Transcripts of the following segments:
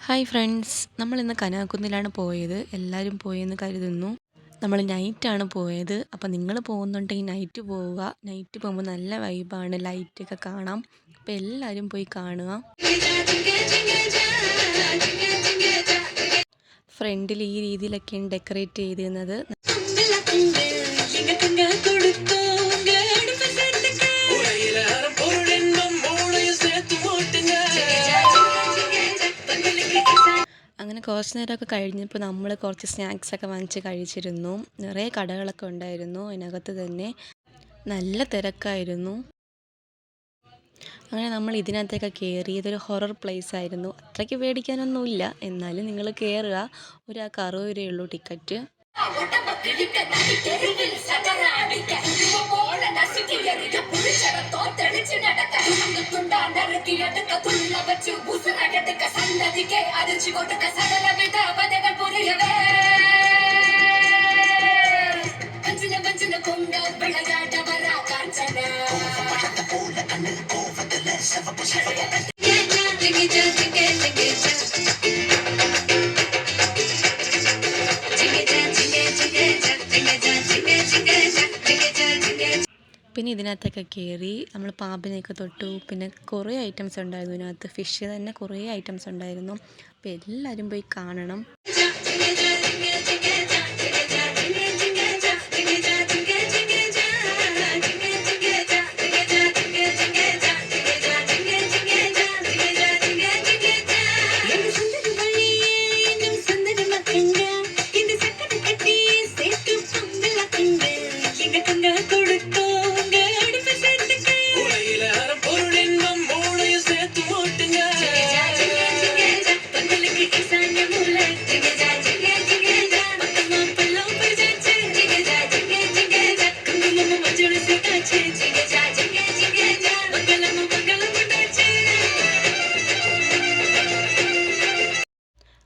Hi friends, നമ്മളിന്ന് കനാകുന്നിലാണ് പോയത്. എല്ലാവരും പോയെന്ന് കരുതുന്നു. നമ്മൾ നൈറ്റാണ് പോയത്. അപ്പോൾ നിങ്ങൾ പോകുന്നുണ്ടെങ്കിൽ നൈറ്റ് പോവുക. നൈറ്റ് പോകുമ്പോൾ നല്ല വൈബാണ്, ലൈറ്റൊക്കെ കാണാം. അപ്പോൾ എല്ലാവരും പോയി കാണുക. ഫ്രണ്ടിൽ ഈ രീതിയിലൊക്കെയാണ് ഡെക്കറേറ്റ് ചെയ്തിരുന്നത്. അങ്ങനെ കുറച്ച് നേരമൊക്കെ കഴിഞ്ഞപ്പോൾ നമ്മൾ കുറച്ച് സ്നാക്സൊക്കെ വാങ്ങിച്ച് കഴിച്ചിരുന്നു. നിറയെ കടകളൊക്കെ ഉണ്ടായിരുന്നു. അതിനകത്ത് തന്നെ നല്ല തിരക്കായിരുന്നു. അങ്ങനെ നമ്മൾ ഇതിനകത്തൊക്കെ കയറി. ഇതൊരു ഹൊറർ പ്ലേസ് ആയിരുന്നു. അത്രയ്ക്ക് പേടിക്കാനൊന്നുമില്ല, എന്നാലും നിങ്ങൾ കയറുക. ഒരാൾക്ക് 60 രൂപയുള്ളൂ ടിക്കറ്റ്. പിന്നെ ഇതിനകത്തൊക്കെ കയറി നമ്മൾ പാമ്പിനെയൊക്കെ തൊട്ടു. പിന്നെ കുറേ ഐറ്റംസ് ഉണ്ടായിരുന്നു ഇതിനകത്ത്. ഫിഷ് തന്നെ കുറേ ഐറ്റംസ് ഉണ്ടായിരുന്നു. അപ്പോൾ എല്ലാവരും പോയി കാണണം.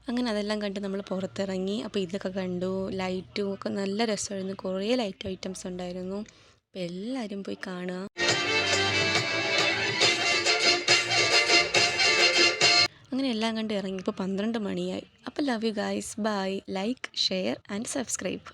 അങ്ങനെ അതെല്ലാം കണ്ട് നമ്മൾ പുറത്തിറങ്ങി. അപ്പോൾ ഇതൊക്കെ കണ്ടു. ലൈറ്റും ഒക്കെ നല്ല രസമായിരുന്നു. കുറേ ലൈറ്റ് ഐറ്റംസ് ഉണ്ടായിരുന്നു. അപ്പോൾ എല്ലാവരും പോയി കാണുക. അങ്ങനെ എല്ലാം കണ്ട് ഇറങ്ങി. ഇപ്പോൾ 12 മണിയായി. അപ്പോൾ love you guys. Bye. Like, share and subscribe.